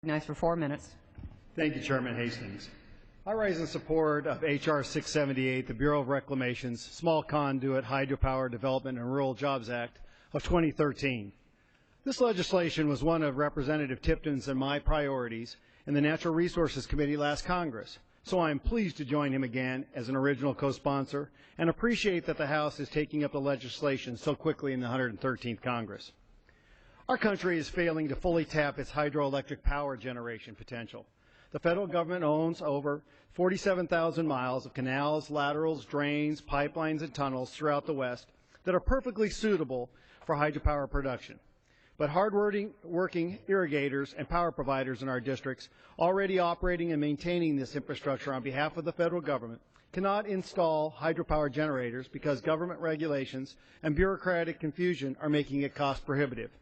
Recognized for 4 minutes. Thank you, Chairman Hastings. I rise in support of H.R. 678, the Bureau of Reclamation's Small Conduit Hydropower Development and Rural Jobs Act of 2013. This legislation was one of Representative Tipton's and my priorities in the Natural Resources Committee last Congress, so I am pleased to join him again as an original co-sponsor and appreciate that the House is taking up the legislation so quickly in the 113th Congress. Our country is failing to fully tap its hydroelectric power generation potential. The federal government owns over 47,000 miles of canals, laterals, drains, pipelines, and tunnels throughout the West that are perfectly suitable for hydropower production. But hard-working irrigators and power providers in our districts already operating and maintaining this infrastructure on behalf of the federal government cannot install hydropower generators because government regulations and bureaucratic confusion are making it cost prohibitive.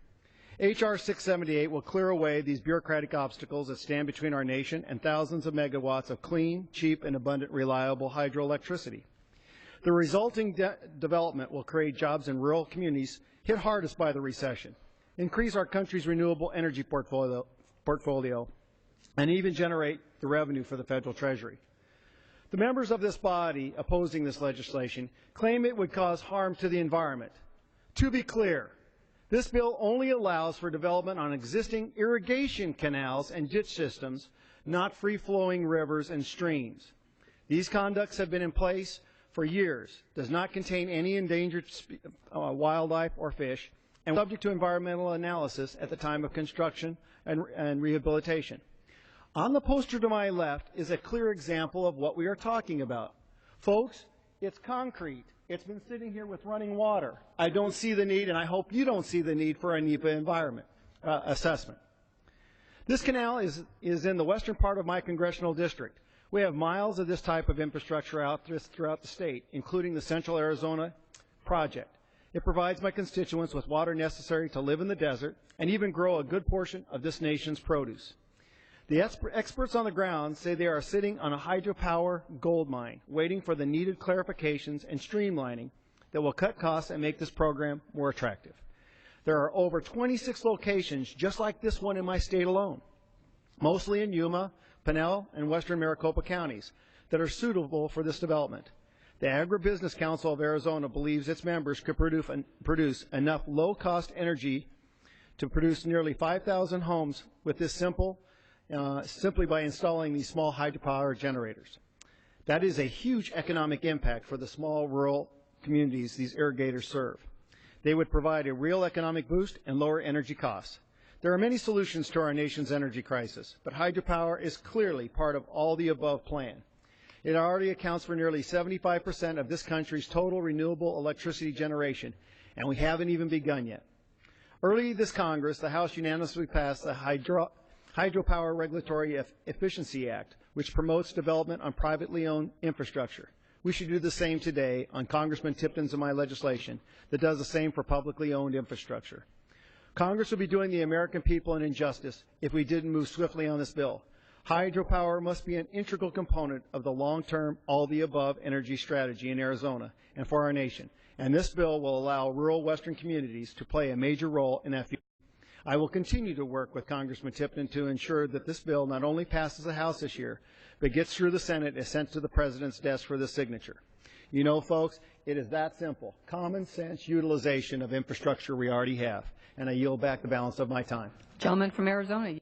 H.R. 678 will clear away these bureaucratic obstacles that stand between our nation and thousands of megawatts of clean, cheap, and abundant, reliable hydroelectricity. The resulting development will create jobs in rural communities hit hardest by the recession, increase our country's renewable energy portfolio, and even generate the revenue for the federal treasury. The members of this body opposing this legislation claim it would cause harm to the environment. To be clear, this bill only allows for development on existing irrigation canals and ditch systems, not free-flowing rivers and streams. These conducts have been in place for years, does not contain any endangered wildlife or fish, and subject to environmental analysis at the time of construction and rehabilitation. On the poster to my left is a clear example of what we are talking about. Folks, it's concrete. It's been sitting here with running water. I don't see the need, and I hope you don't see the need for a NEPA environment assessment. This canal is in the western part of my congressional district. We have miles of this type of infrastructure out throughout the state, including the Central Arizona project. It provides my constituents with water necessary to live in the desert and even grow a good portion of this nation's produce. The experts on the ground say they are sitting on a hydropower gold mine, waiting for the needed clarifications and streamlining that will cut costs and make this program more attractive. There are over 26 locations just like this one in my state alone, mostly in Yuma, Pinal, and western Maricopa counties, that are suitable for this development. The Agribusiness Council of Arizona believes its members could produce enough low-cost energy to produce nearly 5,000 homes with this simply by installing these small hydropower generators. That is a huge economic impact for the small rural communities these irrigators serve. They would provide a real economic boost and lower energy costs. There are many solutions to our nation's energy crisis, but hydropower is clearly part of all the above plan. It already accounts for nearly 75% of this country's total renewable electricity generation, and we haven't even begun yet. Early this Congress, the House unanimously passed the Hydropower Regulatory Efficiency Act, which promotes development on privately owned infrastructure. We should do the same today on Congressman Tipton's and my legislation that does the same for publicly owned infrastructure. Congress would be doing the American people an injustice if we didn't move swiftly on this bill. Hydropower must be an integral component of the long-term, all-the-above energy strategy in Arizona and for our nation, and this bill will allow rural western communities to play a major role in that future. I will continue to work with Congressman Tipton to ensure that this bill not only passes the House this year, but gets through the Senate and sent to the President's desk for the signature. You know, folks, it is that simple. Common sense utilization of infrastructure we already have. And I yield back the balance of my time. Gentleman from Arizona.